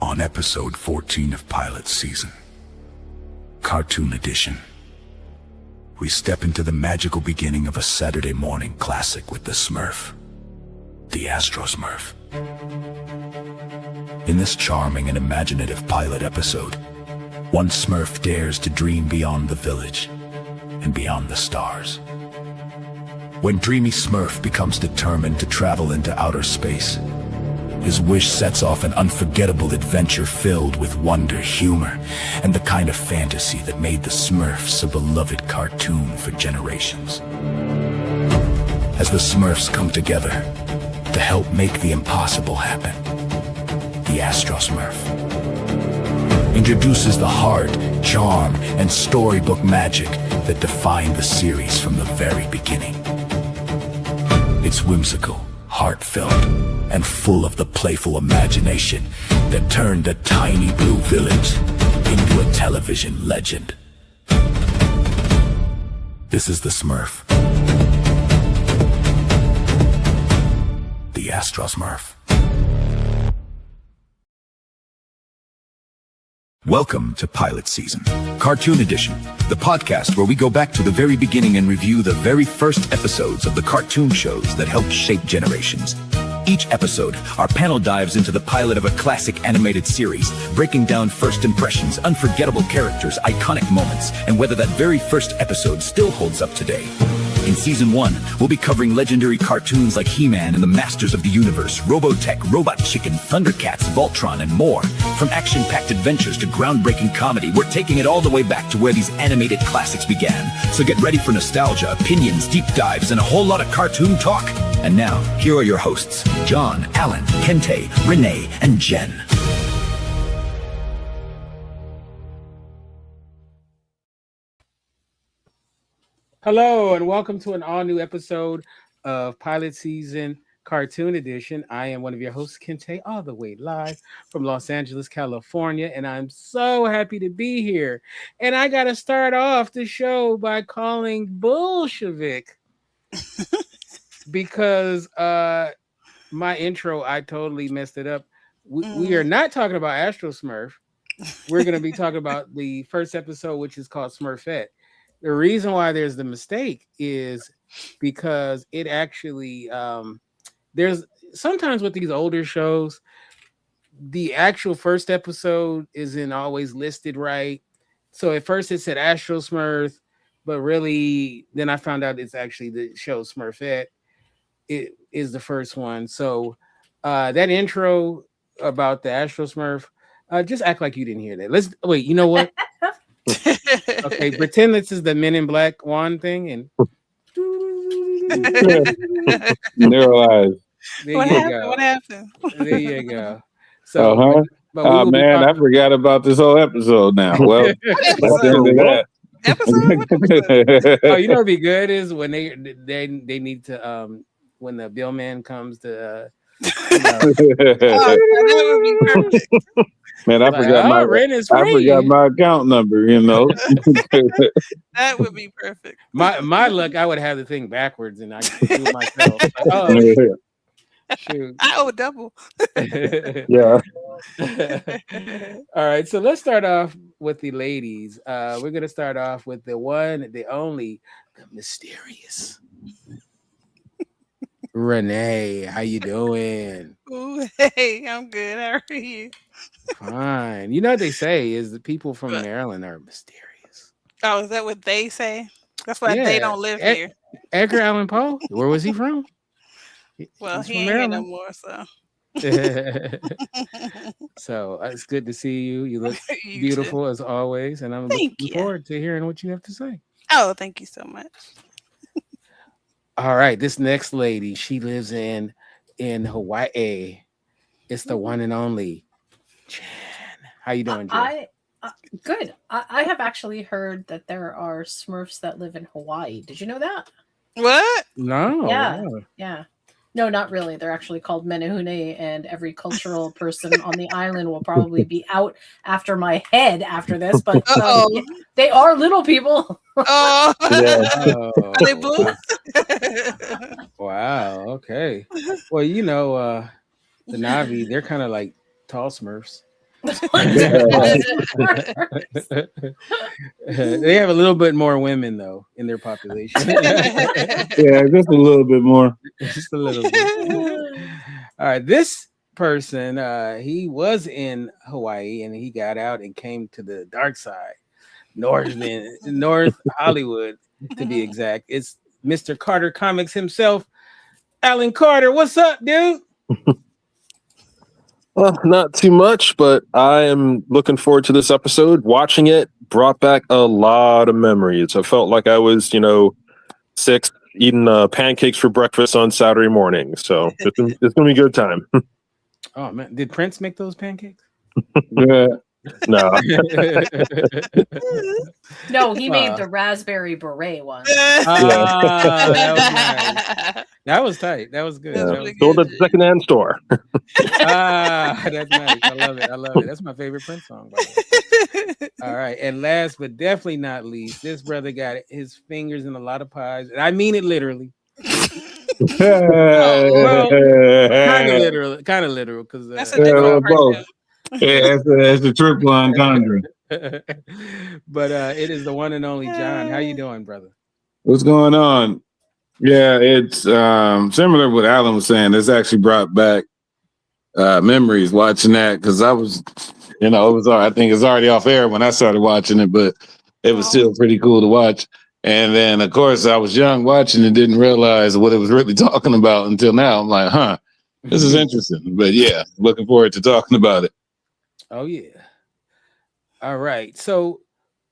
on episode 14 of pilot season, Cartoon Edition. We step into the magical beginning of a Saturday morning classic with the Smurf, the Astrosmurf. In this charming and imaginative pilot episode, one Smurf dares to dream beyond the village and beyond the stars. When Dreamy Smurf becomes determined to travel into outer space, his wish sets off an unforgettable adventure filled with wonder, humor, and the kind of fantasy that made the Smurfs a beloved cartoon for generations. As the Smurfs come together to help make the impossible happen, the Astrosmurf introduces the heart, charm, and storybook magic that defined the series from the very beginning. It's whimsical, heartfelt, and full of the playful imagination that turned a tiny blue village into a television legend. This is the Smurf, the Astrosmurf. Welcome to Pilot Season, Cartoon Edition, the podcast where we go back to the very beginning and review the very first episodes of the cartoon shows that helped shape generations. Each episode, our panel dives into the pilot of a classic animated series, breaking down first impressions, unforgettable characters, iconic moments, and whether that very first episode still holds up today. In Season 1, we'll be covering legendary cartoons like He-Man and the Masters of the Universe, Robotech, Robot Chicken, Thundercats, Voltron, and more. From action-packed adventures to groundbreaking comedy, we're taking it all the way back to where these animated classics began. So get ready for nostalgia, opinions, deep dives, and a whole lot of cartoon talk. And now, here are your hosts, John, Alan, Kinte, Renee, and Jen. Hello, and welcome to an all-new episode of Pilot Season Cartoon Edition. I am one of your hosts, Kinte, all the way live from Los Angeles, California, and I'm so happy to be here. And I got to start off the show by calling Bolshevik because my intro, I totally messed it up. We are not talking about Astrosmurf. We're going to be talking about the first episode, which is called Smurfette. The reason why there's the mistake is because it actually, there's sometimes with these older shows, the actual first episode isn't always listed right. So at first it said Astrosmurf, but really then I found out it's actually the show Smurfette. It is the first one. So that intro about the Astrosmurf, just act like you didn't hear that. Let's wait, you know what? Okay, pretend this is the Men in Black wand thing and Neuralize. What happened? There you go. So man, I forgot about this whole episode now. Well, that's the end of that. Oh, you know what'd be good is when they need to when the bill man comes to that would be perfect. Man, I forgot my account number, you know. That would be perfect. My luck, I would have the thing backwards and I could do it myself. Oh, shoot. I owe double. Yeah. All right, so let's start off with the ladies. We're gonna start off with the one, the only, the mysterious Renee. How you doing? Ooh, hey, I'm good. How are you? Fine. You know what they say is the people from Maryland are mysterious. Oh, is that what they say? That's why they don't live here. Edgar Allan Poe, where was he from? Well, he ain't here no more, so. So it's good to see you. You look You beautiful too. as always, and I'm looking forward to hearing what you have to say. Oh, thank you so much. All right, this next lady, she lives in Hawaii. It's the one and only Jen. How you doing, Jen? Good. I have actually heard that there are Smurfs that live in Hawaii. Did you know that? What? No. Yeah. No, not really. They're actually called Menehune, and every cultural person on the island will probably be out after my head after this. But they are little people. Oh, Oh. Are they blue? Wow. Okay. Well, you know, the Navi, they're kind of like tall Smurfs. They have a little bit more women though in their population. Yeah, just a little bit more. Just a little bit. All right, this person, he was in Hawaii and he got out and came to the dark side, North Hollywood to be exact. It's Mr. Carter Comics himself, Alan Carter. What's up, dude? Well, not too much, but I am looking forward to this episode. Watching it brought back a lot of memories. I felt like I was, 6 eating pancakes for breakfast on Saturday morning. So it's going to be a good time. Oh, man. Did Prince make those pancakes? Yeah. No. No, he made the raspberry beret one. That was nice. That was tight. That was good. Yeah. That was Sold at the secondhand store. that's nice. I love it. That's my favorite Prince song. By the way. All right. And last but definitely not least, this brother got his fingers in a lot of pies. And I mean it literally. Well, kind of literal, because that's a different both. Yeah, that's the triple entendre. But it is the one and only John. How you doing, brother? What's going on? Yeah, it's similar to what Alan was saying. It's actually brought back memories watching that, because I was, it was, I think it's already off air when I started watching it, but it was still pretty cool to watch. And then, of course, I was young watching and didn't realize what it was really talking about until now. I'm like, this is interesting. But yeah, looking forward to talking about it. Oh, yeah. All right. So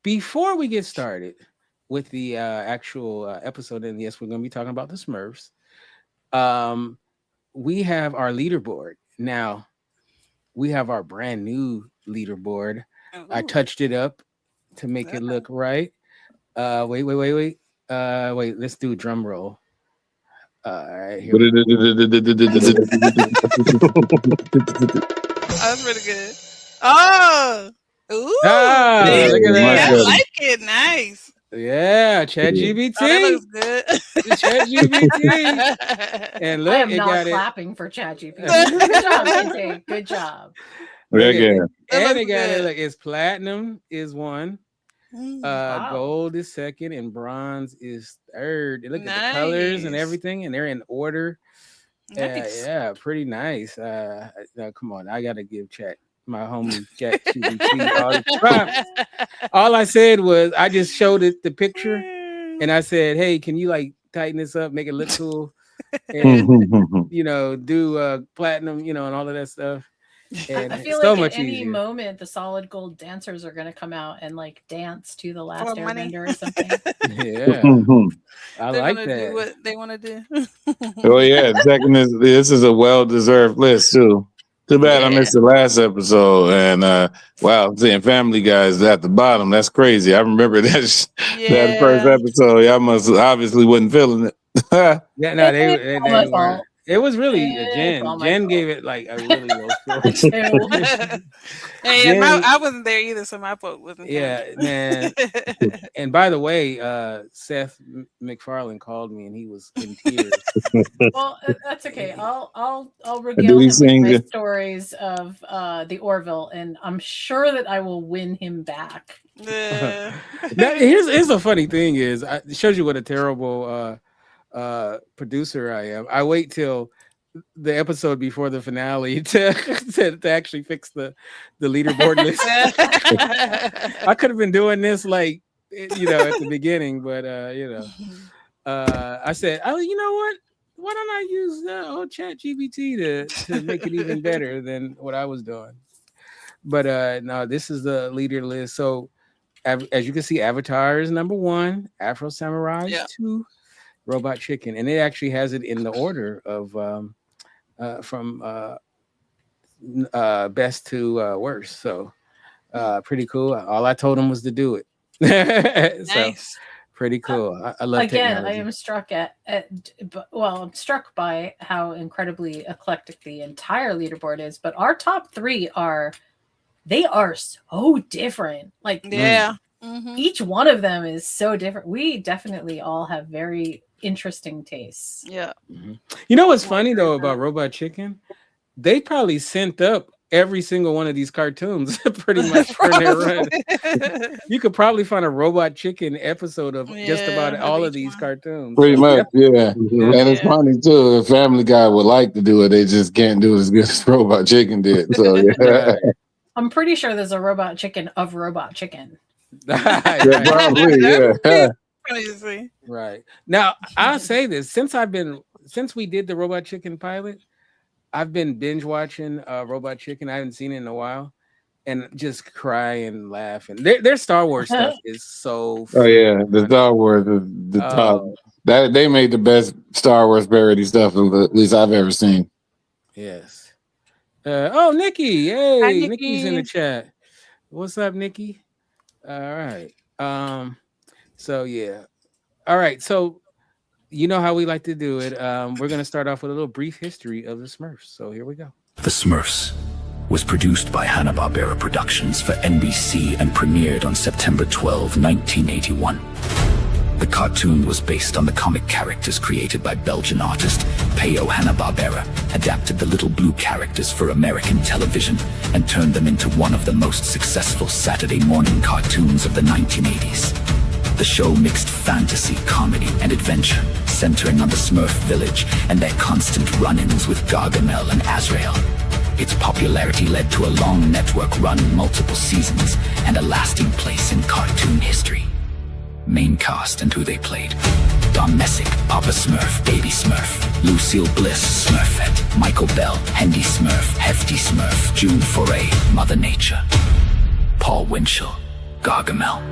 before we get started with the actual episode, and yes, we're going to be talking about the Smurfs, we have our leaderboard. Now, we have our brand new leaderboard. Ooh. I touched it up to make it look right. Wait. Let's do a drum roll. All right. Here we That's pretty good. Oh, ooh, look at that. I like it. Nice. Yeah, ChatGPT. Oh, that looks good. ChatGPT. And look, I am not clapping for ChatGPT. Good job, Kinte. Good job. Yeah. And they got it. Like, it's platinum is one. Gold is second, and bronze is third. Look at the colors and everything, and they're in order. Nice. Yeah, pretty nice. Now, come on, I gotta give my homie Chat all I said was I just showed it the picture, and I said, "Hey, can you like tighten this up, make it look cool, and do platinum, and all of that stuff." And I feel so like much at any easier. moment the solid gold dancers are going to come out and like dance to the Last Airbender or something. Yeah, I like that. Do what they want to do. Oh yeah, this is a well-deserved list too. Too bad I missed the last episode, and wow, seeing Family Guys at the bottom, that's crazy. I remember that first episode. Y'all must obviously wasn't feeling it. Yeah, no, they weren't. It was really Jen. Jen gave it like a really low score. Hey, I wasn't there either, so my vote wasn't. Yeah, man. And by the way, Seth MacFarlane called me, and he was in tears. Well, that's okay. I'll regale him with my stories of the Orville, and I'm sure that I will win him back. Now, here's a funny thing: it shows you what a terrible producer I am. I wait till the episode before the finale to actually fix the leaderboard list. I could have been doing this like at the beginning, but I said, oh, you know what? Why don't I use old ChatGPT to make it even better than what I was doing? But no, this is the leader list. So as you can see, Avatar is number 1, Afro Samurai 2, Robot Chicken, and it actually has it in the order of from best to worst. So pretty cool. All I told him was to do it. Nice. So, pretty cool. I love again. technology. I am struck I'm struck by how incredibly eclectic the entire leaderboard is. But our top 3 are so different. Like each one of them is so different. We definitely all have very interesting tastes. Yeah. Mm-hmm. You know what's funny though about Robot Chicken? They probably sent up every single one of these cartoons pretty much during their run. You could probably find a Robot Chicken episode of just about all of these cartoons. Pretty much, yeah. And it's funny too. If Family Guy would like to do it, they just can't do it as good as Robot Chicken did. So yeah. I'm pretty sure there's a Robot Chicken of Robot Chicken. Probably, yeah. Right. Now, I'll say this. Since we did the Robot Chicken pilot, I've been binge watching Robot Chicken. I haven't seen it in a while. And just cry and laugh. And their Star Wars stuff is so fun. Oh, yeah. The Star Wars, the top. They made the best Star Wars parody stuff, at least I've ever seen. Yes. Nikki. Hey, hi, Nikki. Nikki's in the chat. What's up, Nikki? All right. So, yeah. All right. So, you know how we like to do it. We're going to start off with a little brief history of the Smurfs. So, here we go. The Smurfs was produced by Hanna Barbera Productions for NBC and premiered on September 12, 1981. The cartoon was based on the comic characters created by Belgian artist Peyo Hanna Barbera, adapted the little blue characters for American television, and turned them into one of the most successful Saturday morning cartoons of the 1980s. The show mixed fantasy, comedy, and adventure, centering on the Smurf village and their constant run-ins with Gargamel and Azrael. Its popularity led to a long network run, multiple seasons, and a lasting place in cartoon history. Main cast and who they played: Don Messick, Papa Smurf, Baby Smurf; Lucille Bliss, Smurfette; Michael Bell, Hendy Smurf, Hefty Smurf; June Foray, Mother Nature; Paul Winchell, Gargamel.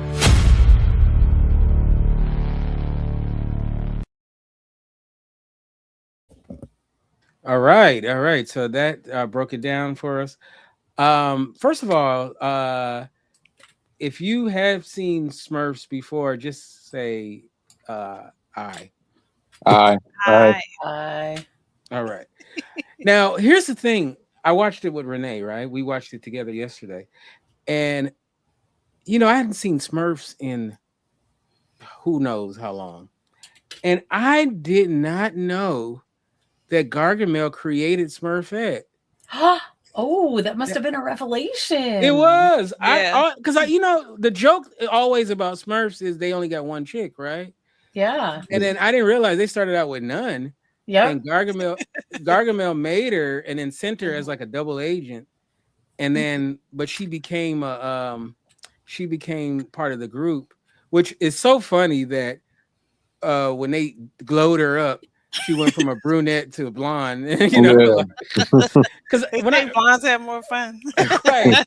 All right. So that broke it down for us. First of all, if you have seen Smurfs before, just say aye. Aye. All right. Now, here's the thing. I watched it with Renee, right? We watched it together yesterday. And, I hadn't seen Smurfs in who knows how long. And I did not know that Gargamel created Smurfette. Oh, that must have been a revelation. It was. Yeah. Because the joke always about Smurfs is they only got one chick, right? Yeah. And then I didn't realize they started out with none. Yeah. And Gargamel made her and then sent her as like a double agent. And then, but she became part of the group, which is so funny that when they glowed her up, she went from a brunette to a blonde, because when blondes have more fun, right?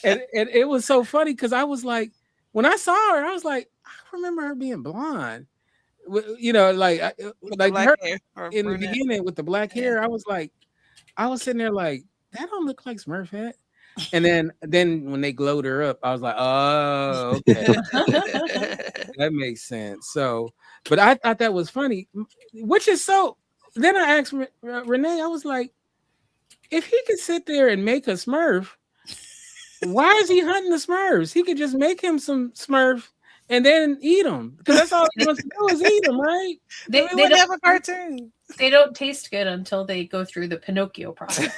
And it was so funny because I was like, when I saw her, I was like, I remember her being blonde, like her in the beginning with the black hair. I was sitting there like, that don't look like Smurfette. And then when they glowed her up, I was like, oh, okay, that makes sense. So. But I thought that was funny, which is so. Then I asked Renee, I was like, if he could sit there and make a Smurf, why is he hunting the Smurfs? He could just make him some Smurf and then eat them, because that's all he wants to do is eat them, right? They don't have a cartoon. They don't taste good until they go through the Pinocchio process.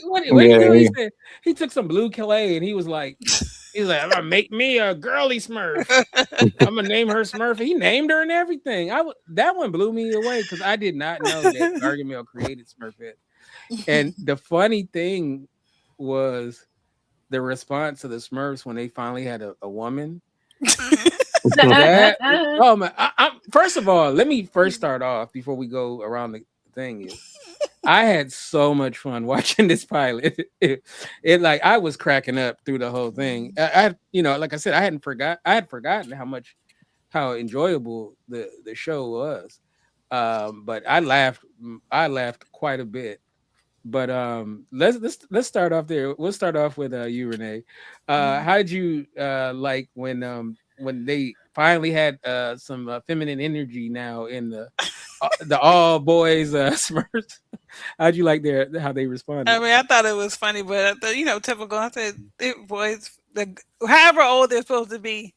What did he do? He said he took some blue clay and he was like, I'm gonna make me a girly Smurf. I'm gonna name her Smurf. He named her and everything. That one blew me away because I did not know that Gargamel created Smurfette. And the funny thing was the response to the Smurfs when they finally had a woman. Oh man! First of all, let me start off before we go around the thing. I had so much fun watching this pilot. It like I was cracking up through the whole thing. I like I said, I had forgotten how enjoyable the show was. But I laughed quite a bit. But let's start off there. We'll start off with you, Renee. How did you like when they finally had some feminine energy now in the all boys Smurfs? How'd you like how they responded? I mean, I thought it was funny, but typical. I said boys, however old they're supposed to be.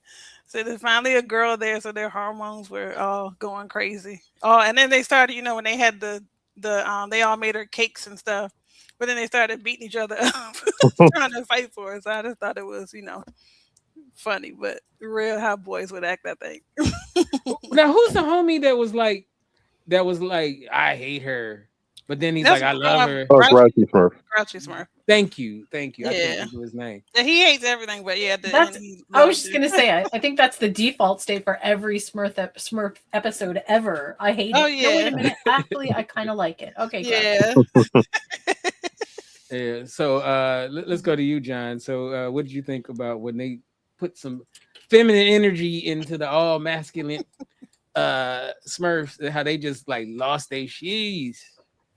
So there's finally a girl there, so their hormones were all going crazy. Oh, and then they started, when they had the they all made her cakes and stuff, but then they started beating each other up, trying to fight for it. So I just thought it was, funny, but real how boys would act, I think. Now, who's the homie that was like, I hate her, but then he's That's like, I love her. Oh, Grouchy Smurf. Grouchy Smurf. Thank you. I Yeah. can't think of his name. Yeah, he hates everything, but yeah, I was just gonna say, I think that's the default state for every Smurf episode ever. I hate it. Oh, No, yeah. wait a minute. Actually, I kind of like it. Okay, Yeah. Yeah. So let's go to you, John. So what did you think about when they put some feminine energy into the all masculine Smurfs? How they just like lost their sheaths.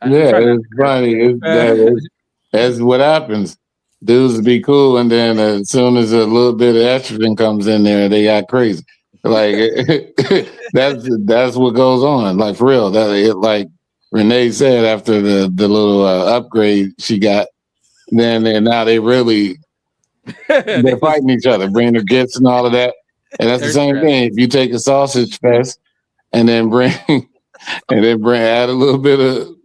Yeah, it's funny. That's what happens. Dudes be cool, and then as soon as a little bit of estrogen comes in there, they got crazy. Like that's what goes on. Like for real. Like Renee said after the little upgrade she got, then now they really they're fighting each other, bringing their gifts and all of that. And that's the same thing. If you take a sausage fest and then add a little bit of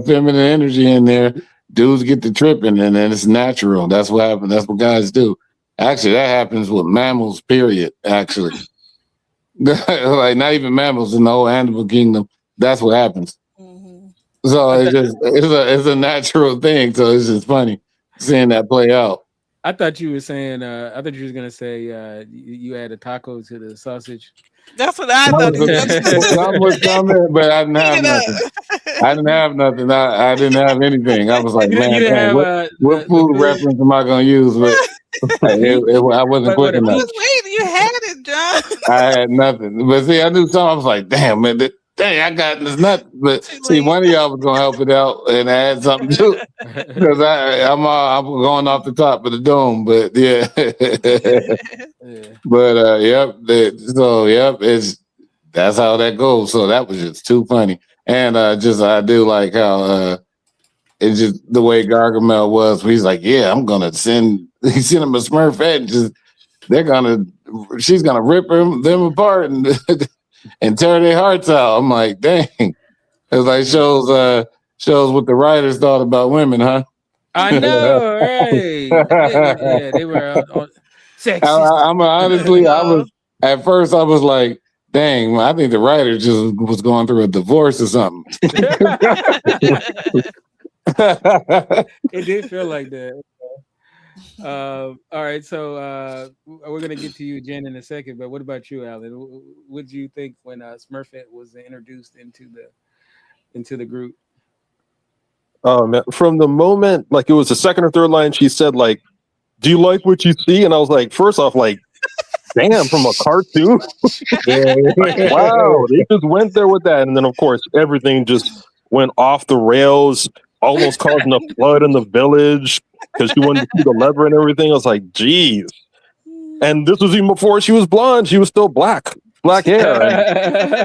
feminine energy in there, dudes get to tripping, and then it's natural. That's what happens. That's what guys do. Actually, that happens with mammals, period. Actually. Like not even mammals in the whole animal kingdom. That's what happens. Mm-hmm. So it's a natural thing. So it's just funny seeing that play out. I thought you were saying. I thought you were gonna say you add a taco to the sausage. That's what I thought. Some was coming, but I didn't have nothing. I didn't have anything. I was like, man, what food reference am I gonna use? But I wasn't quick enough. Wait, you had it, John. I had nothing. But see, I knew something. I was like, damn, man, I got this nothing. But see, one of y'all was gonna help it out and add something to it. Because I'm going off the top of the dome. But yeah. But that's how that goes. So that was just too funny. And I do like how it's just the way Gargamel was. He's like, yeah, I'm gonna send him a Smurfette. She's gonna rip them apart and tear their hearts out. I'm like, dang. It's like shows what the writers thought about women, huh? I know, right? Yeah, they were on sexy. Honestly, I was at first. I was like, dang, I think the writer just was going through a divorce or something. It did feel like that. All right, so we're gonna get to you, Jen, in a second. But what about you, Alan? What did you think when Smurfette was introduced into the group? Oh man, from the moment like it was the second or third line, she said like, "Do you like what you see?" And I was like, first off, like, damn, from a cartoon. Wow, they just went there with that, and then of course everything just went off the rails, almost causing a flood in the village because she wanted to see the lever and everything. I was like, geez. And this was even before she was blonde. She was still black hair.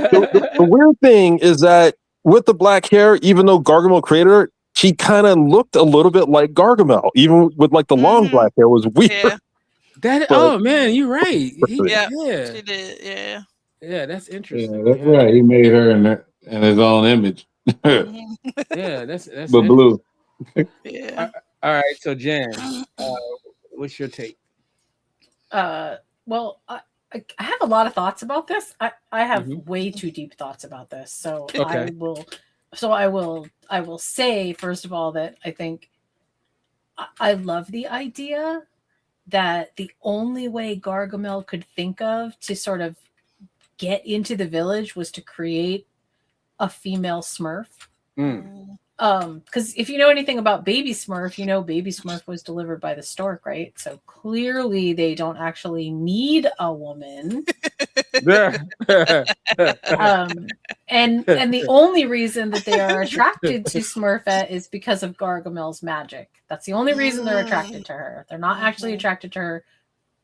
The weird thing is that with the black hair, even though Gargamel created her, she kind of looked a little bit like Gargamel, even with like the long black hair. It was weird. Yeah. Oh man, you're right. Yeah, she did. Yeah. Yeah, that's interesting. Yeah, that's right. He made her in his own image. Yeah, that's but blue. Yeah. All right, so Jan, what's your take? Well, I have a lot of thoughts about this. I have way too deep thoughts about this. So okay. I will say first of all that I think I love the idea that the only way Gargamel could think of to sort of get into the village was to create a female Smurf. Because if you know anything about Baby Smurf, you know Baby Smurf was delivered by the stork, right? So clearly they don't actually need a woman. And the only reason that they are attracted to Smurfette is because of Gargamel's magic. That's the only reason they're attracted to her. They're not actually attracted to her,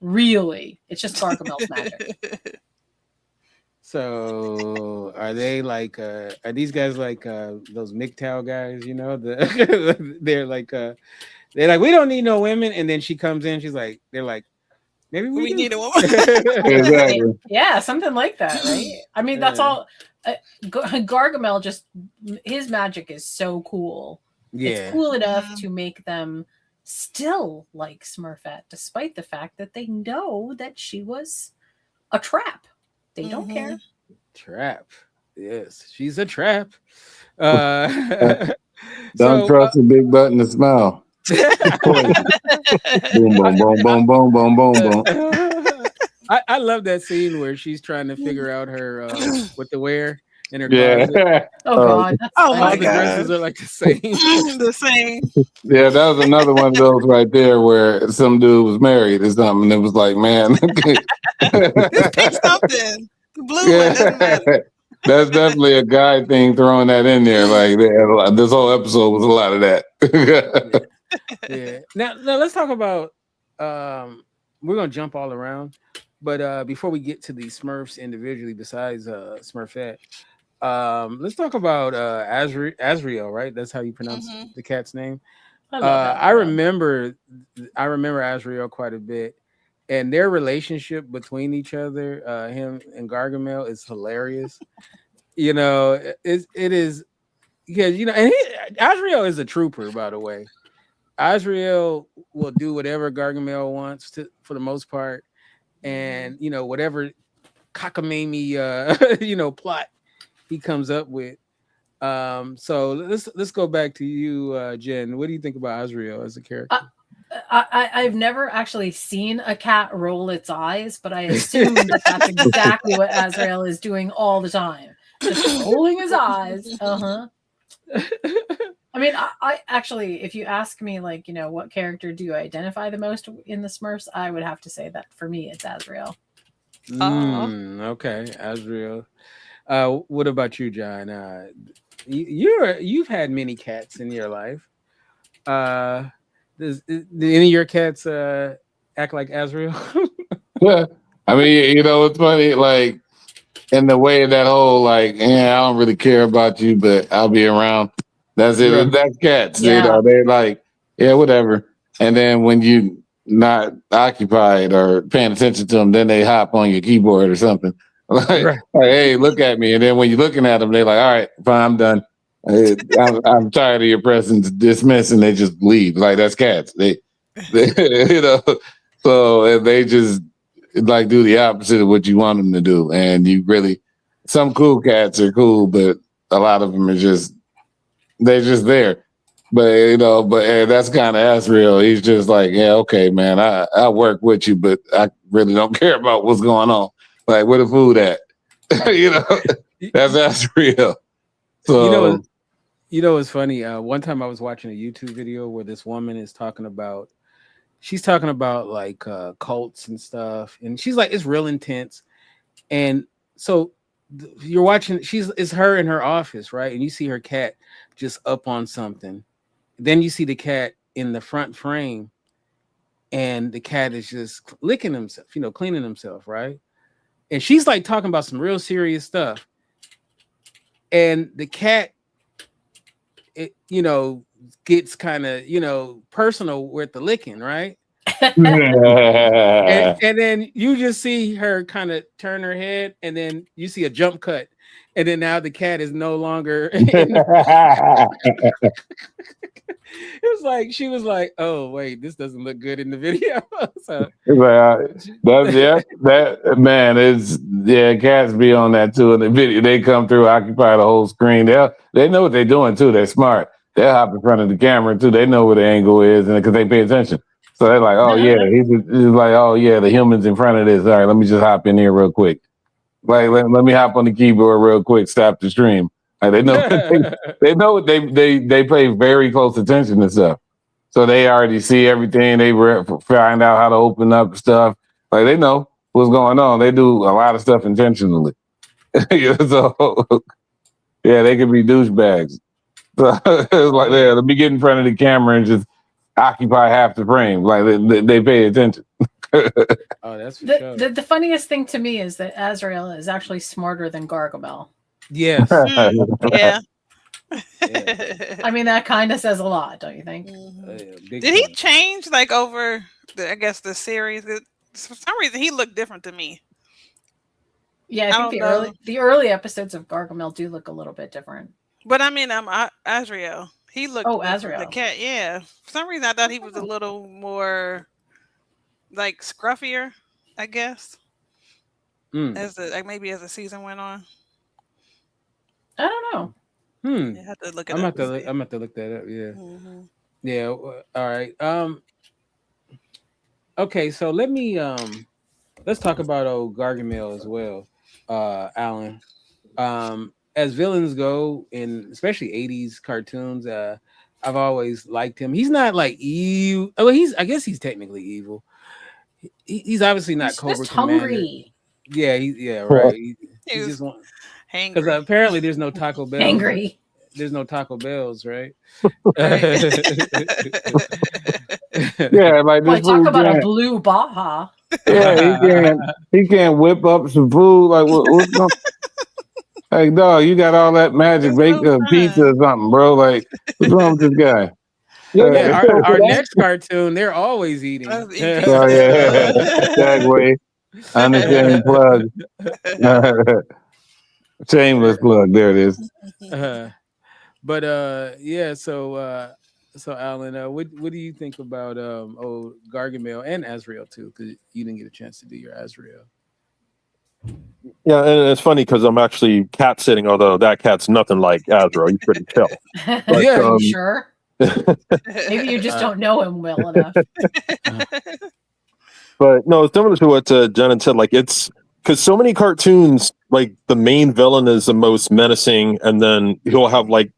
really. It's just Gargamel's magic. So are they like are these guys like those MGTOW guys, you know? They're like we don't need no women, and then she comes in, they're like maybe we need a woman. Exactly. Yeah, something like that, right? I mean, that's all. Gargamel just his magic is so cool. Yeah. It's cool enough to make them still like Smurfette, despite the fact that they know that she was a trap. They don't care. Trap. Yes, she's a trap. Don't So, trust a big button to smile. Boom, boom, boom, boom, boom, boom, boom, boom. I love that scene where she's trying to figure out her what to wear in her Yeah. closet. Oh God! Oh All my the dresses god. are like the same. The same. Yeah, that was another one of those right there where some dude was married or something. And it was like, man. Just pick something. The blue one doesn't matter. That's definitely a guy thing throwing that in there. Like this whole episode was a lot of that. Yeah. Now let's talk about. We're gonna jump all around, but before we get to the Smurfs individually, besides Smurfette, let's talk about Azrael. Right, that's how you pronounce the cat's name. I remember Azrael quite a bit, and their relationship between each other, him and Gargamel, is hilarious. You know, it is because and Azrael is a trooper, by the way. Azrael will do whatever Gargamel wants to, for the most part, and whatever cockamamie plot he comes up with. So let's go back to you, Jen. What do you think about Azrael as a character? I've never actually seen a cat roll its eyes, but I assume that that's exactly what Azrael is doing all the time, just rolling his eyes. I mean, I actually, if you ask me, like, what character do you identify the most in the Smurfs, I would have to say that for me, it's Azrael. Okay, Azrael. What about you, John? You've had many cats in your life. Did any of your cats act like Azrael? Yeah. I mean, it's funny, like in the way of that whole, like, I don't really care about you, but I'll be around. That's it. Right. That's cats. Yeah. They're like, yeah, whatever. And then when you not occupied or paying attention to them, then they hop on your keyboard or something. Like, Right. like, hey, look at me. And then when you're looking at them, they're like, all right, fine, I'm done. I'm tired of your presence. Dismiss, and they just leave. Like, that's cats. They so they just like do the opposite of what you want them to do. And some cool cats are cool, but a lot of them are they're just there. But that's kind of Azrael. He's just like, yeah, okay, man, I work with you, but I really don't care about what's going on. Like, where the food at? That's Azrael. So it's funny. One time I was watching a YouTube video where this woman is talking about like cults and stuff, and she's like, it's real intense. And so you're watching, it's her in her office, right? And you see her cat just up on something. Then you see the cat in the front frame, and the cat is just licking himself, cleaning himself, right? And she's like talking about some real serious stuff. And the cat, gets kind of, personal with the licking, right? and then you just see her kind of turn her head, and then you see a jump cut, and then now the cat is no longer. It's like she was like, "Oh wait, this doesn't look good in the video." So that man is cats be on that too in the video. They come through, occupy the whole screen. They know what they're doing too. They're smart. They'll hop in front of the camera too. They know where the angle is, and because they pay attention. So they're like, oh yeah, he's like, oh yeah, the human's in front of this. All right, let me just hop in here real quick. Like let me hop on the keyboard real quick. Stop the stream. Like, they know they know they pay very close attention to stuff. So they already see everything. They find out how to open up stuff. Like, they know what's going on. They do a lot of stuff intentionally. So yeah, they could be douchebags. So it's like, let me get in front of the camera and just occupy half the frame. Like they pay attention. Oh, that's for sure. The funniest thing to me is that Azrael is actually smarter than Gargamel. Yes. Yeah. I mean, that kind of says a lot, don't you think? Did he change like over the series? For some reason, he looked different to me. Yeah, I think the early episodes of Gargamel do look a little bit different. But I mean, Azrael. He looked Azrael. The cat. Yeah, for some reason I thought he was a little more like scruffier, I guess. As the season went on. I don't know. You have to look it up. I'm have to look that up. Yeah. Mm-hmm. Yeah. All right. Okay. So let's talk about old Gargamel as well, Alan. As villains go, in especially 80s cartoons, I've always liked him. He's not like evil. Well, I guess he's technically evil. He's obviously not he's Cobra just Commander. Hungry. Yeah, right. He just hangry. Because apparently there's no Taco Bell. Hangry. There's no Taco Bells, right? Yeah, like this. Talk about a blue Baja. Yeah, he can't whip up some food. Like what's going? Like, dog, you got all that magic baked pizza or something, bro. Like, what's wrong with this guy? Yeah, our next cartoon, they're always eating. Oh yeah, Segway. Understanding plug. Shameless plug. There it is. But yeah. So Alan, what do you think about Gargamel and Azrael too? Because you didn't get a chance to do your Azrael. Yeah, and it's funny because I'm actually cat sitting, although that cat's nothing like Azrael. He's pretty chill. But, yeah, you sure? Maybe you just don't know him well enough. But no, similar to what Jen had said, like it's because so many cartoons, like the main villain is the most menacing, and then he'll have like,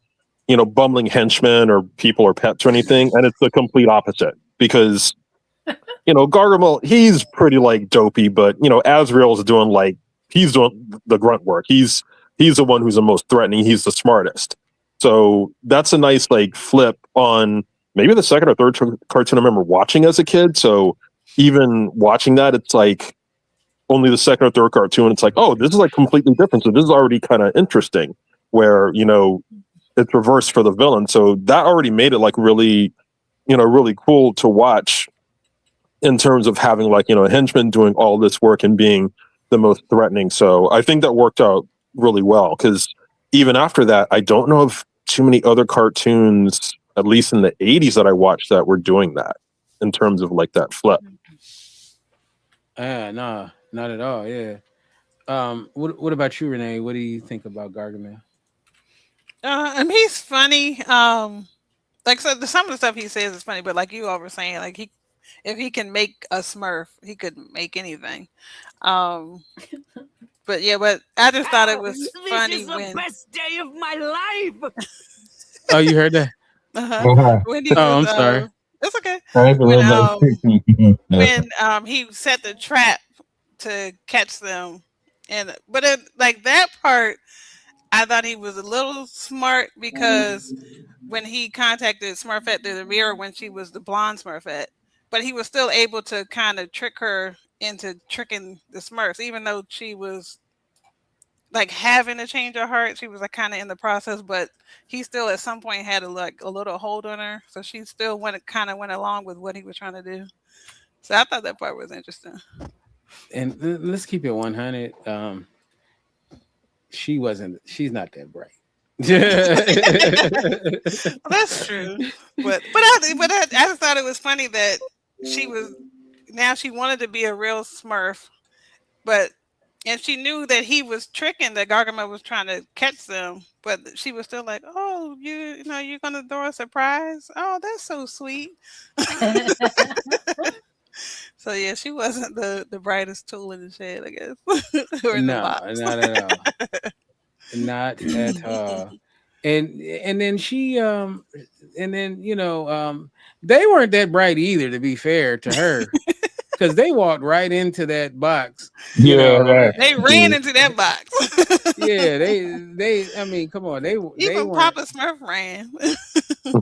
bumbling henchmen or people or pets or anything, and it's the complete opposite because Gargamel, he's pretty like dopey, but Azrael's doing he's doing the grunt work. He's the one who's the most threatening. He's the smartest. So that's a nice flip on maybe the second or third cartoon I remember watching as a kid. So even watching that, it's like only the second or third cartoon. It's like, oh, this is completely different. So this is already kind of interesting where, it's reversed for the villain. So that already made it really, really cool to watch in terms of having a henchman doing all this work and being the most threatening. So I think that worked out really well because even after that, I don't know of too many other cartoons, at least in the 80s that I watched that were doing that in terms of that flip. No, not at all. Yeah. What about you, Renee? What do you think about Gargamel? And he's funny. So some of the stuff he says is funny, but like you all were saying, if he can make a Smurf, he could make anything. But I just thought it was funny. This is the best day of my life. Oh, you heard that? When he I'm sorry. It's okay. When he set the trap to catch them, but that part, I thought he was a little smart because when he contacted Smurfette through the mirror when she was the blonde Smurfette, but he was still able to kind of trick her into tricking the Smurfs, even though she was having to change her heart. She was kind of in the process, but he still at some point had a little hold on her, so she still went along with what he was trying to do. So I thought that part was interesting. And let's keep it 100. She's not that bright. That's true. But I just thought it was funny that she wanted to be a real Smurf, and she knew that he was tricking, that Gargamel was trying to catch them, but she was still like, oh, you're gonna throw a surprise? Oh, that's so sweet. So yeah, she wasn't the brightest tool in the shed, I guess. No, not at all. Not at all. And then she they weren't that bright either, to be fair to her. Because they walked right into that box. Right. They ran into that box. Yeah, they. I mean, come on, even Papa Smurf ran.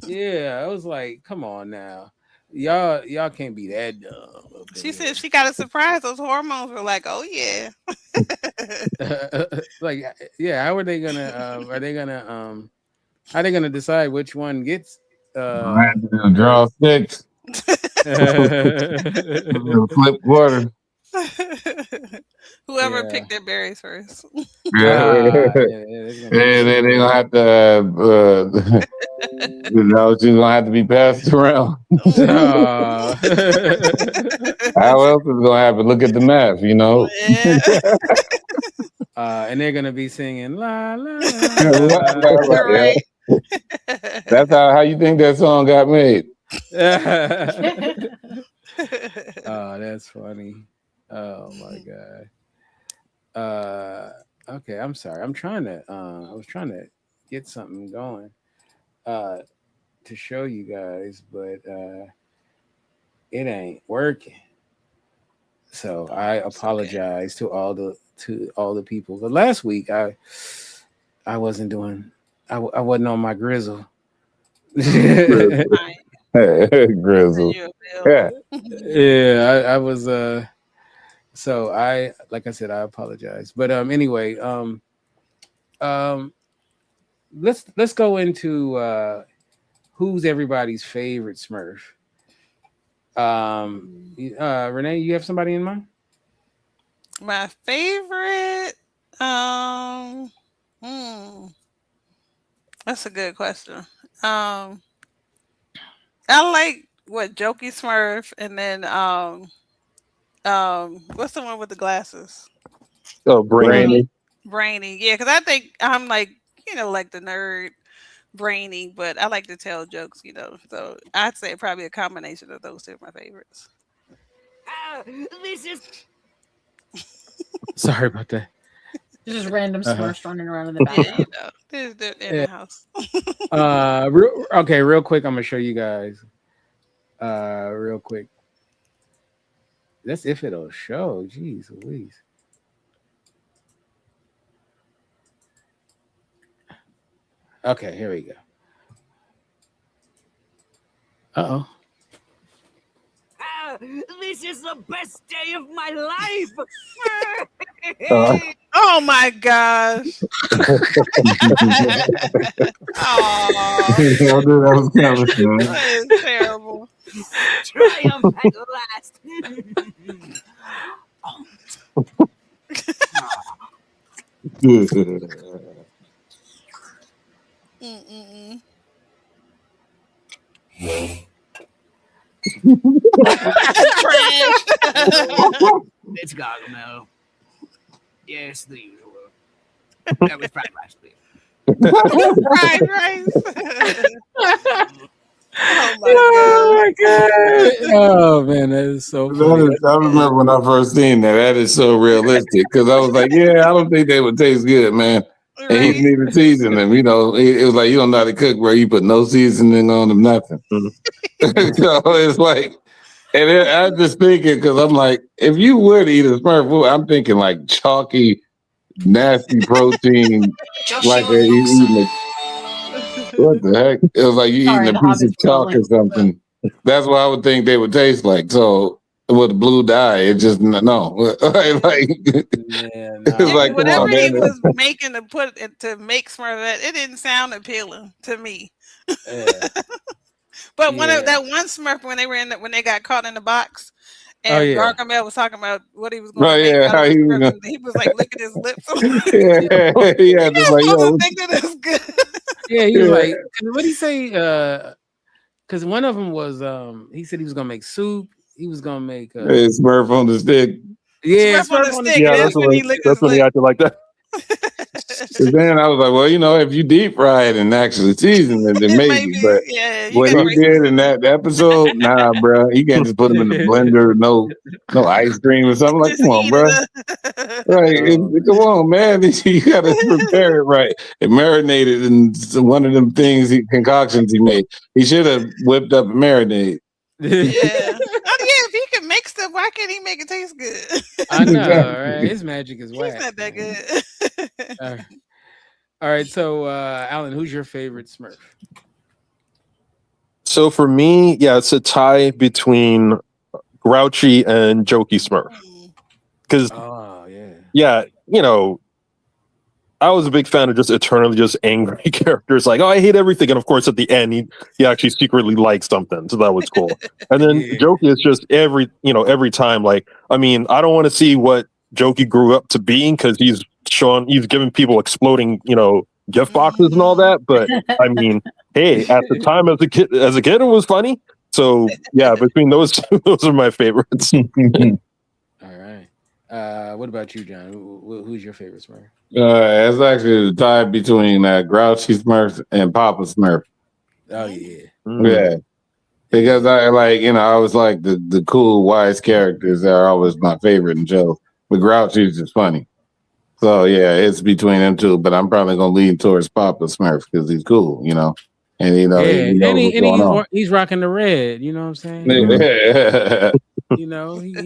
Yeah, I was like, come on now, y'all can't be that dumb. She said she got a surprise. Those hormones were like, oh yeah. How are they gonna? How are they gonna decide which one gets? Draw sticks. Flip quarter. Whoever Yeah. picked their berries first. They're gonna have to. She's gonna have to be passed around. How else is gonna happen? Look at the math, Yeah. And they're gonna be singing la la. Right. That's how you think that song got made. Oh, that's funny. Oh my god. Okay, I'm sorry. I was trying to get something going to show you guys, but it ain't working. So I apologize to all the people. But last week I wasn't doing I wasn't on my grizzle. Grizzle. Yeah. Yeah, I was so I like I said, I apologize. But anyway, let's go into who's everybody's favorite Smurf. Renee, you have somebody in mind? My favorite, that's a good question. I like Jokey Smurf, and then what's the one with the glasses? Oh, Brainy. Brainy, yeah, because I think I'm like the nerd Brainy, but I like to tell jokes, So I'd say probably a combination of those two are my favorites. This is Sorry about that. Just random Smurfs running around in the background. They're in the house. Real quick, I'm gonna show you guys. Real quick. That's if it'll show. Jeez Louise. Okay, here we go. Uh-oh. this is the best day of my life. Oh my gosh. Oh, That was coming, man. that is terrible. Triumph at last. Trash. It's Gargamel. Yes, the usual. That was fried rice, please. Fried rice. Oh my god! Oh man, that is so funny. I remember when I first seen that. That is so realistic because I was like, I don't think they would taste good, man. And he didn't even season them. It was like, you don't know how to cook, bro. You put no seasoning on them, nothing. So it's like, and I'm just thinking because I'm like, if you would eat a Smurf food, I'm thinking like chalky, nasty protein, like what the heck? It was like you eating a piece of chalk or something. That's what I would think they would taste like. So with blue dye, it just no. Like, it's like whatever he was making to make Smurfette, it didn't sound appealing to me. Yeah. But that one Smurf when they got caught in the box, and Gargamel was talking about what he was going to make. He was like licking his lips. Just like, yo, think that is good. Yeah, he was like, what did he say? Because one of them was he said he was gonna make soup. He was gonna make Smurf on the stick. Yeah, Smurf on the stick. Yeah, that's when he acted like that. Then I was like, well, if you deep fry it and actually season it, then maybe. But what he did in that episode, nah, bro, you can't just put them in the blender, no ice cream or something. Like, come on, bro. Right, come on, man. You gotta prepare it right and marinate it in one of them concoctions he made. He should have whipped up a marinade. If he can make stuff, why can't he make it taste good? I know, right? His magic is whack. He's not that good. All right, so Alan, who's your favorite Smurf? So for me, it's a tie between Grouchy and Jokey Smurf. Because I was a big fan of just eternally just angry characters, like, oh, I hate everything, and of course at the end he actually secretly likes something, so that was cool. And then Jokey is just every time, like, I mean, I don't want to see what joke he grew up to being because he's giving people exploding, gift boxes and all that. But I mean, hey, at the time as a kid, it was funny. So yeah, between those two, those are my favorites. All right. What about you, John? Who's your favorite Smurf? It's actually the tie between Grouchy Smurf and Papa Smurf. Oh yeah. Yeah. Because I was like the cool, wise characters are always my favorite in shows. But Grouchy's just funny. So yeah, it's between them two. But I'm probably gonna lean towards Papa Smurf because he's cool, and he's rocking the red. You know what I'm saying? Yeah. He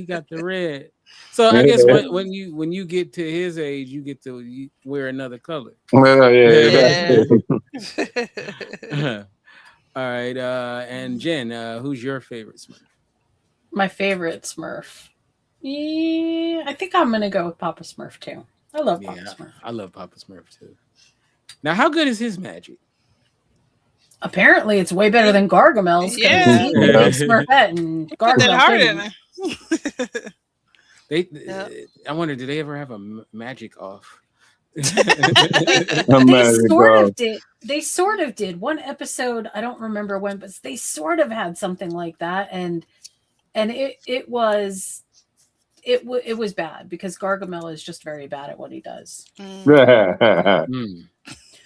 got the red. So I guess when you get to his age, you get to wear another color. Yeah. All right, and Jen, who's your favorite Smurf? My favorite Smurf. Yeah, I think I'm gonna go with Papa Smurf too. I love Papa Smurf. I love Papa Smurf too. Now, how good is his magic? Apparently, it's way better than Gargamel's. Yeah, Smurfette and Gargamel. I wonder, did they ever have a magic off? They sort of did. One episode, I don't remember when, but they sort of had something like that, and it was bad because Gargamel is just very bad at what he does.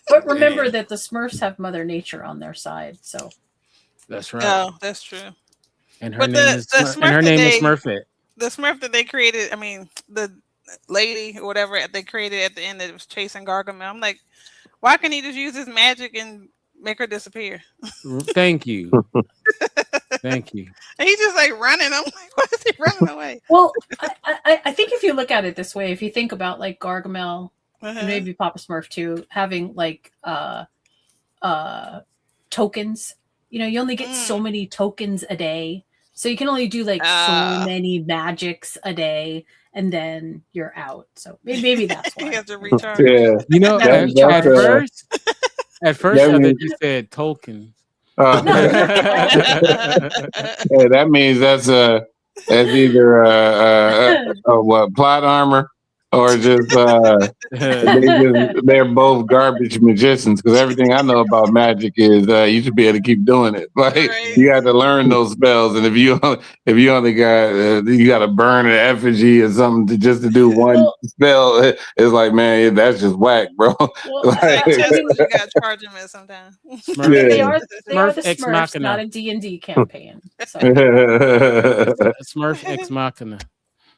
But remember that the Smurfs have Mother Nature on their side, so that's right. Oh, that's true. And her name is Smurfette. The Smurf that they created, I mean, the lady or whatever they created at the end that was chasing Gargamel. I'm like, why can't he just use his magic and make her disappear? Thank you. Thank you. And he's just like running. I'm like, why is he running away? Well, I think if you look at it this way, if you think about like Gargamel, and maybe Papa Smurf too, having like tokens, you only get so many tokens a day. So you can only do like so many magics a day, and then you're out. So maybe that's why. You have to recharge. Yeah. At first, I think you said Tolkien. Hey, that means that's either plot armor or just they're both garbage magicians, because everything I know about magic is you should be able to keep doing it. Like you got to learn those spells, and if you only got you got to burn an effigy or something just to do one spell, it's like, man, that's just whack, bro. Well, you got to charge them at some time. They are the Smurfs, not a D&D campaign. So. Smurf Ex Machina.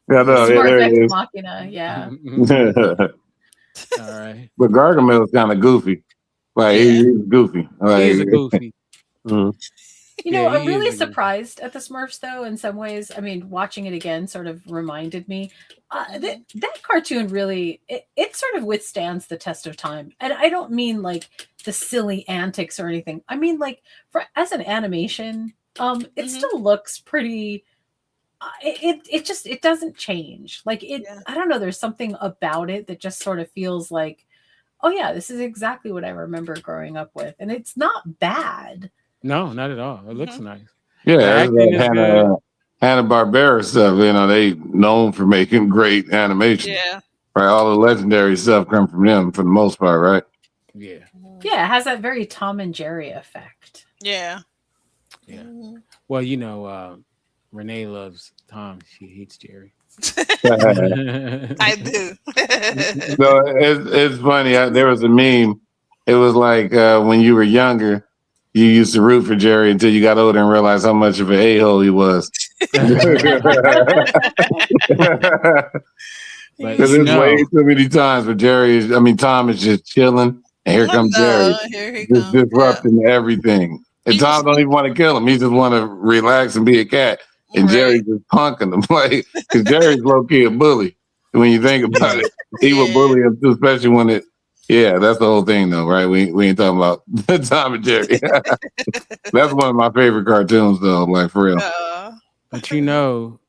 Yeah, no, Smurf Ex Machina, yeah. All right. But Gargamel is kind of goofy. Like he's goofy. Like, he's a goofy. I'm really surprised at the Smurfs, though. In some ways, I mean, watching it again sort of reminded me that cartoon really it sort of withstands the test of time, and I don't mean like the silly antics or anything. I mean, like as an animation, it still looks pretty. It doesn't change. Like I don't know. There's something about it that just sort of feels like, oh yeah, this is exactly what I remember growing up with, and it's not bad. No, not at all. It looks nice. Yeah, Hanna Barbera stuff. They known for making great animation. Yeah, right. All the legendary stuff come from them for the most part, right? Yeah. Yeah, it has that very Tom and Jerry effect. Yeah. Yeah. Well, Renee loves Tom. She hates Jerry. I do. No, it's funny. There was a meme. It was like when you were younger, you used to root for Jerry until you got older and realized how much of an a-hole he was. Because there's way too many times where Tom is just chilling, and here comes Jerry, just disrupting everything. And Tom don't even want to kill him; he just want to relax and be a cat. And Jerry's just punking him, like, because Jerry's low key a bully. When you think about it, he will bully him too, especially when it. Yeah, that's the whole thing, though, right? We ain't talking about Tom and Jerry. That's one of my favorite cartoons, though, like for real. But you know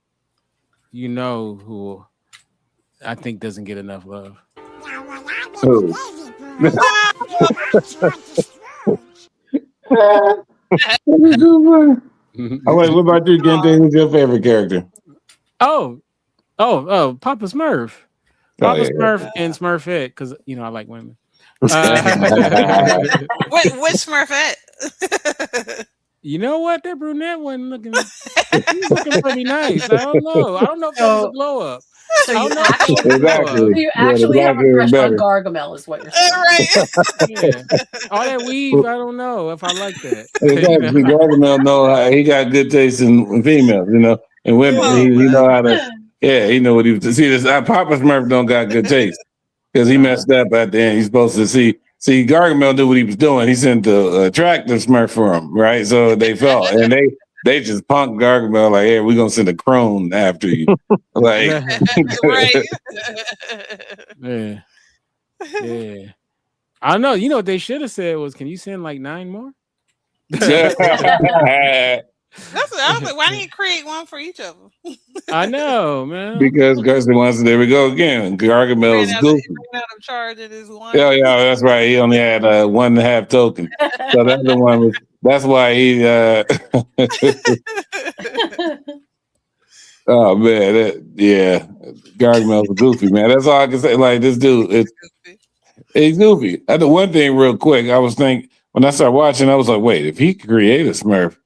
who I think doesn't get enough love. Who? Oh wait, what about you, Kinte? Who's your favorite character? Oh, Papa Smurf. Papa yeah. Smurf and Smurfette, because I like women. Which Smurfette? You know what? That brunette wasn't looking. He was looking pretty nice. I don't know. I don't know if that was a blow up. So you actually have a crush on Gargamel, is what you're saying. Yeah. All that weave, I don't know if I like that. Exactly. Gargamel know how he got good taste in females, and women. He know how to. Yeah, he know what he was. See, this Papa Smurf don't got good taste because he messed up at the end. He's supposed to see. Gargamel knew what he was doing. He sent the attractive Smurf for him, right? So they felt, and they just punked Gargamel like, "Hey, we're gonna send a crone after you." Like, right? Yeah. I don't know. You know what they should have said was, "Can you send like 9 more?" That's what I was like. Why didn't you create one for each of them? I know, man. Because Gargamel wants. There we go again. Gargamel's goofy. Out of charge in his one. Yeah, that's right. He only had 1.5 token. So that's the one was. That's why he. Oh man, Gargamel's goofy, man. That's all I can say. Like this dude, he's goofy. I did one thing real quick. I was thinking when I started watching, I was like, wait, if he could create a Smurf,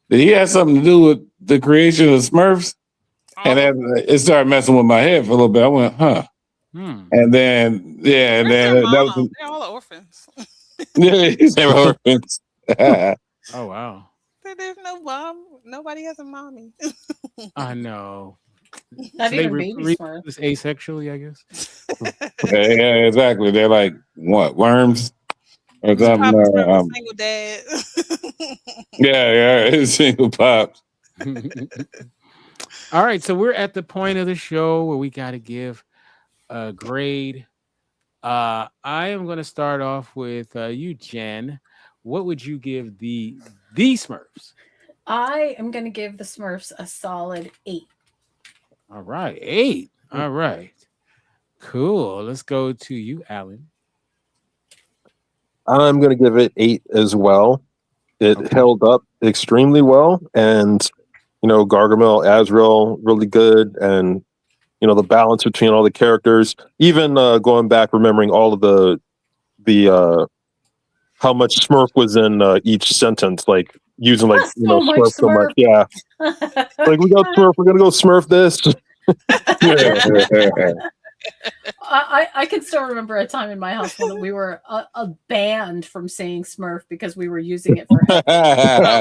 did he have something to do with the creation of Smurfs? And then it started messing with my head for a little bit. I went, huh. And then, that was, they're all orphans. they're orphans. Oh wow. There's no mom. Nobody has a mommy. I know. Not even baby Smurfs. Asexually, I guess. Yeah, exactly. They're like what, worms or something? Single dad. Yeah, single pops. All right, so we're at the point of the show where we got to give a grade. I am going to start off with you, Jen. What would you give the Smurfs? I am going to give the Smurfs a solid 8. All right, 8. All right, cool. Let's go to you, Alan. I'm going to give it 8 as well. It held up extremely well, and Gargamel, Azrael, really good, and the balance between all the characters. Even going back, remembering all of the how much Smurf was in each sentence, like using Smurf so much. Yeah, like we got Smurf, we're gonna go Smurf this. I can still remember a time in my house when we were banned from saying Smurf because we were using it for oh,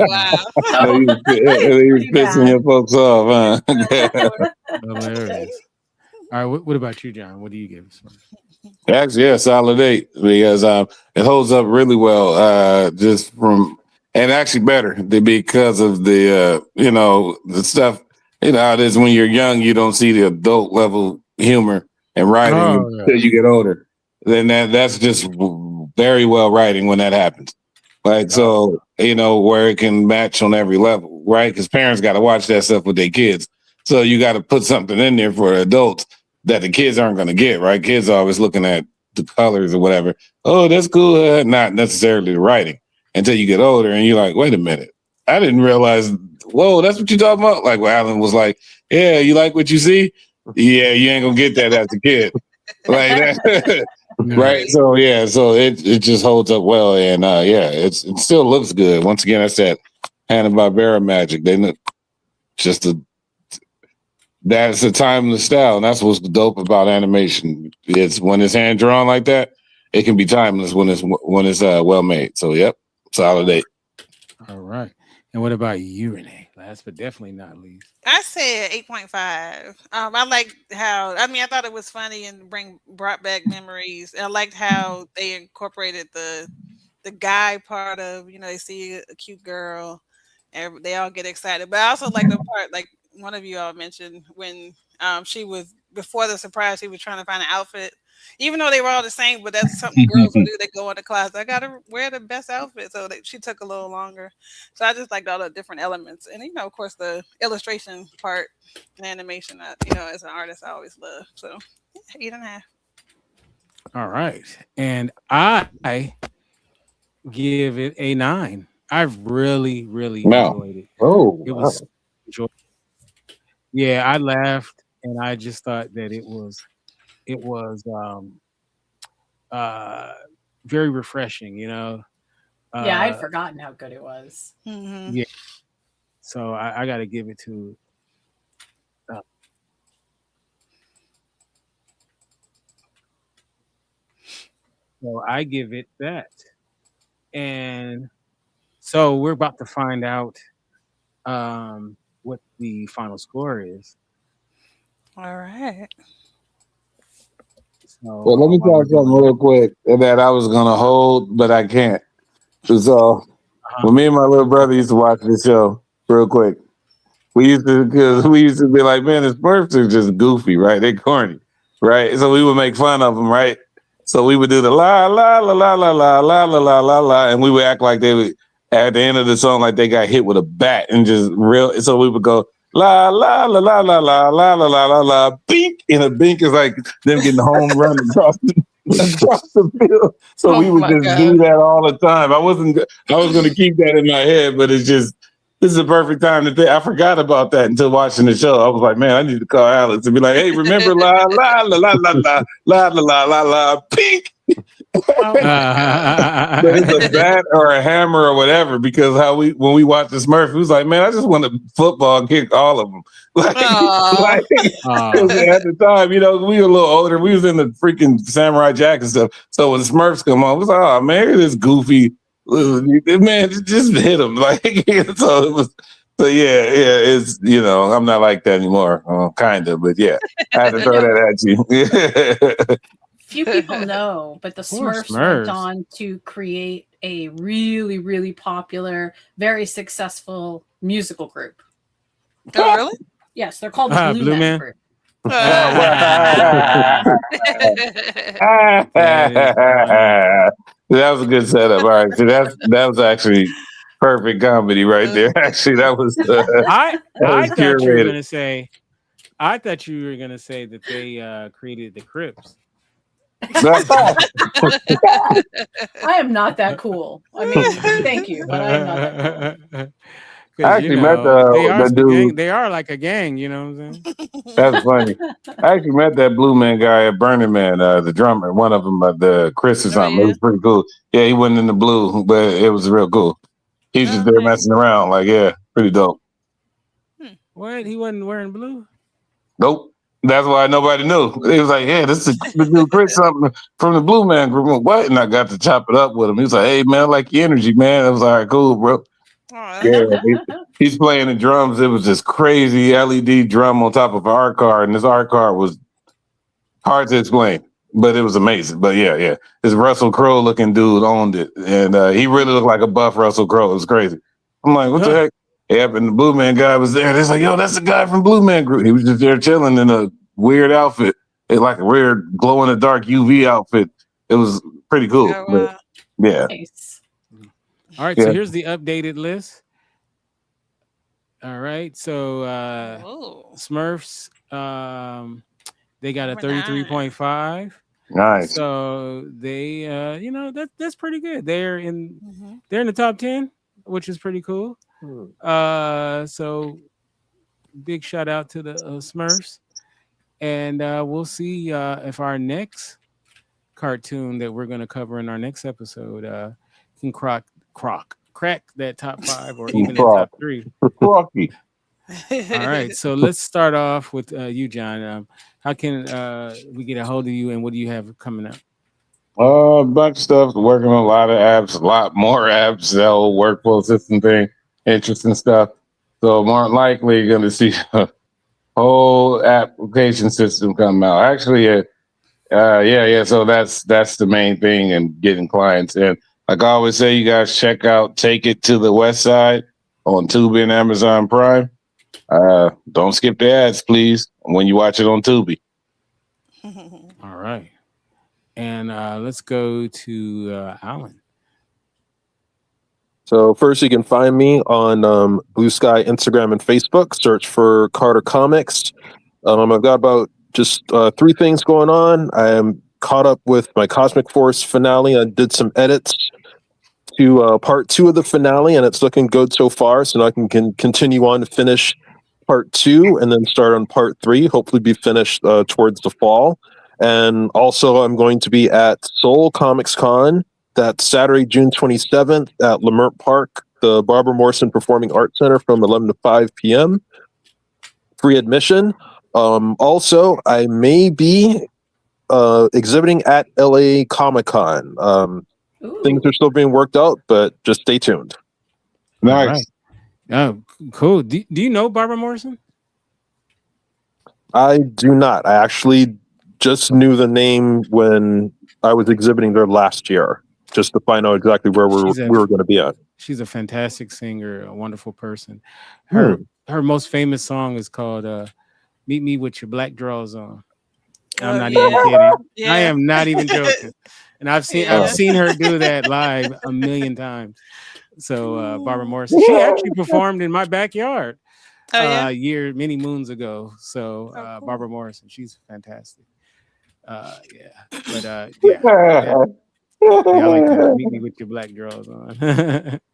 wow. So you was pissing your folks off, huh? Hilarious. All right, what about you, John? What do you give Smurf? Actually, yeah, solid 8 because it holds up really well. Just from and actually better because of the the stuff. How it is when you're young, you don't see the adult level humor and writing until you get older. Then that's just very well writing when that happens. Like so, where it can match on every level, right? Because parents got to watch that stuff with their kids. So you got to put something in there for adults that the kids aren't going to get, right? Kids are always looking at the colors or whatever. Oh, that's cool. Not necessarily the writing until you get older and you're like, wait a minute. I didn't realize, whoa, that's what you're talking about? Like when Alan was like, yeah, you like what you see? Yeah, you ain't going to get that as a kid. Like that. Right. So, so it just holds up well. And it still looks good. Once again, that's that Hanna Barbera magic. They look that's a timeless style, and that's what's dope about animation. It's when it's hand drawn like that, it can be timeless when it's well made. So, yep, solid 8. All right, and what about you, Renee? Last but definitely not least, I said 8.5. I liked how I thought it was funny and brought back memories. I liked how they incorporated the guy part of they see a cute girl and they all get excited. But I also like the part like one of you all mentioned when she was before the surprise, she was trying to find an outfit, even though they were all the same. But that's something girls will do. They go in the closet. I gotta wear the best outfit, so she took a little longer. So I just liked all the different elements, and of course, the illustration part and animation. As an artist, I always love. So 8.5. All right, and I give it a 9. I really, really enjoyed it. Oh, it was enjoyable. Yeah, I laughed, and I just thought that it was it was very refreshing, you know. Yeah, I'd forgotten how good it was. Yeah. So I got to give it to. So I give it that, and so we're about to find out what the final score is. All right. So Well, let me talk something real quick that I was gonna hold, but I can't. So when me and my little brother used to watch the show, real quick, we used to be like, man, the Smurfs are just goofy, right? They're corny, right? So we would make fun of them, right? So we would do the la la la la la la la la la la la, and we would act like they would at the end of the song like they got hit with a bat and just real. So we would go la la la la la la la la la la la bink, and a bink is like them getting home run across the field. So we would just do that all the time. I was going to keep that in my head, but it's just. This is a perfect time to think. I forgot about that until watching the show. I was like, man, I need to call Alex and be like, hey, remember la la la la la la la la la la la pink. But it's a bat or a hammer or whatever, because when we watched the Smurf, we was like, man, I just want to football kick all of them. Like at the time, you know, we were a little older. We was in the freaking Samurai Jack and stuff. So when the Smurfs come on, it was like, oh man, this goofy. Man, just hit him like so. It was yeah. It's I'm not like that anymore, kind of, but yeah, I had to throw that at you. Few people know, but the Smurfs went on to create a really, really popular, very successful musical group. Oh, really? Yes, they're called the Blue Man Group. That was a good setup. All right, so that was actually perfect comedy right there. Actually, that was. I thought you were gonna say. I thought you were gonna say that they created the Crips. I am not that cool. I mean, thank you, but I am not that cool. I actually met the dude. They are like a gang, you know what I'm saying? That's funny. I actually met that Blue Man guy at Burning Man, the drummer, one of them, the Chris or something. Yeah. It was pretty cool. Yeah, he wasn't in the blue, but it was real cool. He was just there messing around, like, yeah, pretty dope. What? He wasn't wearing blue? Nope. That's why nobody knew. He was like, yeah, this is the dude Chris something from the Blue Man group. What? And I got to chop it up with him. He was like, hey, man, I like your energy, man. I was like, all right, cool, bro. Yeah, he's playing the drums. It was this crazy LED drum on top of our car, and this art car was hard to explain, but it was amazing. But yeah, this Russell Crowe looking dude owned it, and he really looked like a buff Russell Crowe. It was crazy. I'm like, what the heck? Yeah, and the Blue Man guy was there. They're like, yo, that's the guy from Blue Man Group. He was just there chilling in a weird outfit, like a weird glow in the dark UV outfit. It was pretty cool. But, yeah. Nice. All right, so here's the updated list. All right, so Smurfs, they got a 33.5. Nice. So they, that's pretty good. They're in the top 10, which is pretty cool. So big shout out to the Smurfs, and we'll see if our next cartoon that we're going to cover in our next episode can crack that top 5 or even the top 3. All right, so let's start off with you, John. How can we get a hold of you, and what do you have coming up? A bunch of stuff. Working on a lot of apps, a lot more apps. The whole workflow system thing, interesting stuff. So more than likely, you're going to see a whole application system come out. Actually, yeah. So that's the main thing, and getting clients in. Like I always say, you guys check out Take It to the West Side on Tubi and Amazon Prime. Don't skip the ads, please, when you watch it on Tubi. All right. And let's go to Alan. So first, you can find me on Blue Sky, Instagram, and Facebook. Search for Carter Comics. I've got about just 3 things going on. I am caught up with my Cosmic Force finale. I did some edits to part 2 of the finale, and it's looking good so far. So now I can continue on to finish part 2 and then start on part 3. Hopefully be finished towards the fall. And also, I'm going to be at Seoul Comics Con. That's Saturday, June 27th at Leimert Park, the Barbara Morrison Performing Arts Center from 11 to 5 p.m. Free admission. Also, I may be exhibiting at LA Comic Con. Things are still being worked out, but just stay tuned. Nice. Right. Oh, cool. Do you know Barbara Morrison? I do not. I actually just knew the name when I was exhibiting there last year, just to find out exactly where we were going to be at. She's a fantastic singer, a wonderful person. Her most famous song is called "Meet Me with Your Black Drawers On." I'm not even kidding. Yeah. I am not even joking. And I've seen her do that live a million times. So Barbara Morrison, she actually performed in my backyard many moons ago. So Barbara Morrison, she's fantastic. I like to meet me with your black drawers on.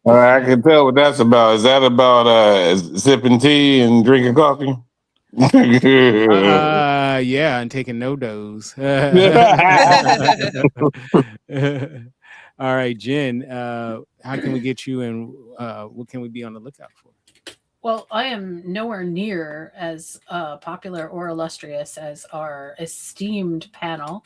I can tell what that's about. Is that about sipping tea and drinking coffee? Yeah, and taking no dose. All right, Jen, how can we get you, and what can we be on the lookout for? Well, I am nowhere near as popular or illustrious as our esteemed panel.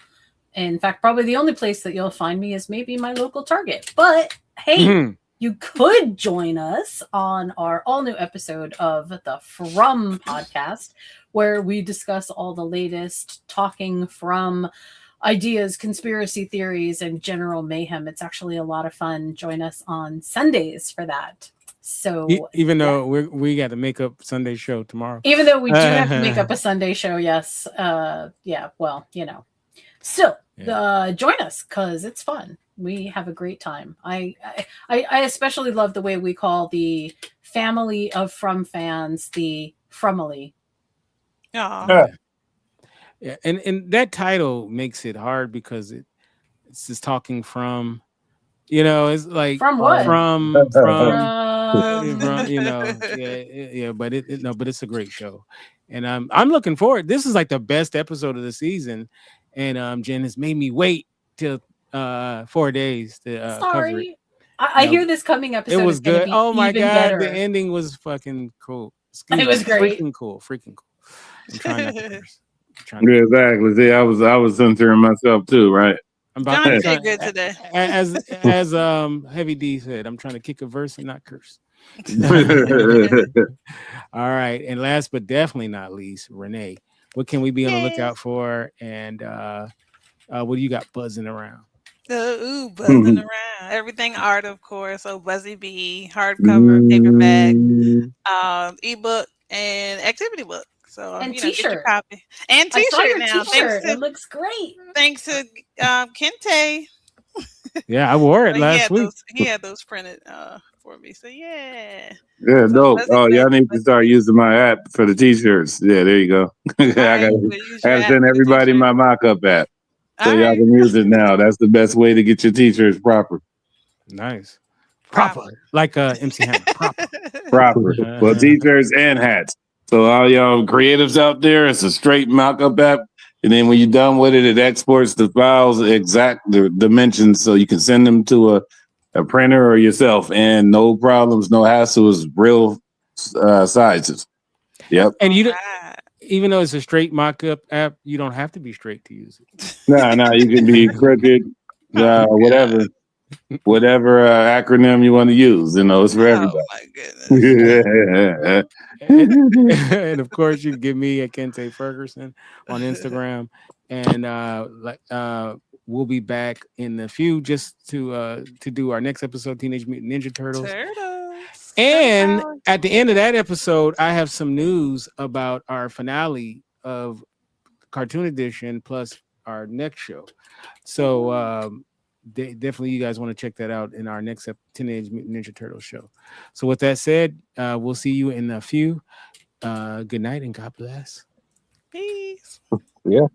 In fact, probably the only place that you'll find me is maybe my local Target. But hey, you could join us on our all-new episode of the From podcast, where we discuss all the latest talking from ideas, conspiracy theories, and general mayhem. It's actually a lot of fun. Join us on Sundays for that. So even though we got to make up Sunday show tomorrow, even though we do have to make up a Sunday show, yes, well, still join us because it's fun. We have a great time. I especially love the way we call the family of From fans the Frumily. Yeah, and that title makes it hard because it's just talking from, it's like from what? From but it's a great show, and I'm looking forward. This is like the best episode of the season, and Jen has made me wait till 4 days to cover it. I hear this coming episode. It was good. Oh my god, better. The ending was fucking cool. It was great. Freaking cool. I'm trying not to curse. Yeah, exactly. See, I was censoring myself too, right? I'm about to did good today. As Heavy D said, I'm trying to kick a verse and not curse. All right, and last but definitely not least, Renee, what can we be on the lookout for? And what do you got buzzing around? Buzzing around. Everything art, of course. So Buzzy Bee, hardcover, paperback, ebook, and activity book. So and T-shirt. Get your copy. And T-shirt now. T-shirt. It looks great. Thanks to Kinte. Yeah, I wore it last week. He had those printed for me. So yeah. Yeah, dope. Oh, y'all need to start using my app for the T-shirts. Yeah, there you go. I gotta send everybody my mock-up app. So y'all can use it now. That's the best way to get your T-shirts proper. Nice. Proper. Like MC Hammer. Proper. Well, T-shirts and hats. So all y'all creatives out there, it's a straight mock-up app. And then when you're done with it, it exports the files, the dimensions, so you can send them to a printer or yourself. And no problems, no hassles, real sizes. Yep. And even though it's a straight mock-up app, you don't have to be straight to use it. No, you can be crooked, whatever acronym you want to use. It's for everybody. Oh my goodness. And of course, you can give me a Kinte Ferguson on Instagram, and we'll be back in a few just to do our next episode, Teenage Mutant Ninja Turtles. And at the end of that episode, I have some news about our finale of Cartoon Edition plus our next show. So definitely you guys want to check that out in our next Teenage Mutant Ninja Turtles show. So with that said, we'll see you in a few. Good night and God bless. Peace. Yeah.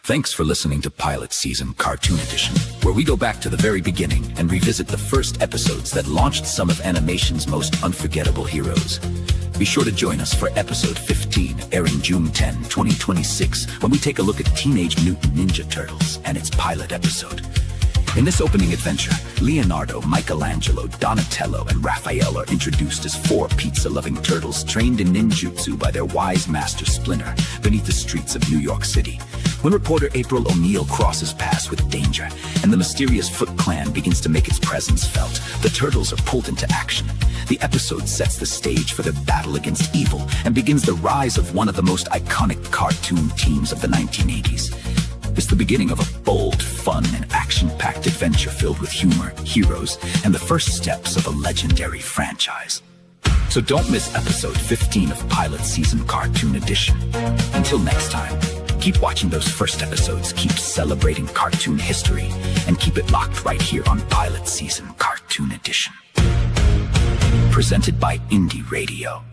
Thanks for listening to Pilot Season Cartoon Edition, where we go back to the very beginning and revisit the first episodes that launched some of animation's most unforgettable heroes. Be sure to join us for episode 15, airing June 10, 2026, when we take a look at Teenage Mutant Ninja Turtles and its pilot episode. In this opening adventure, Leonardo, Michelangelo, Donatello, and Raphael are introduced as four pizza-loving turtles trained in ninjutsu by their wise master Splinter beneath the streets of New York City. When reporter April O'Neil crosses paths with danger and the mysterious Foot Clan begins to make its presence felt, the turtles are pulled into action. The episode sets the stage for their battle against evil and begins the rise of one of the most iconic cartoon teams of the 1980s. It's the beginning of a bold, fun, and action-packed adventure filled with humor, heroes, and the first steps of a legendary franchise. So don't miss episode 15 of Pilot Season Cartoon Edition. Until next time, keep watching those first episodes, keep celebrating cartoon history, and keep it locked right here on Pilot Season Cartoon Edition. Presented by Indy Radio.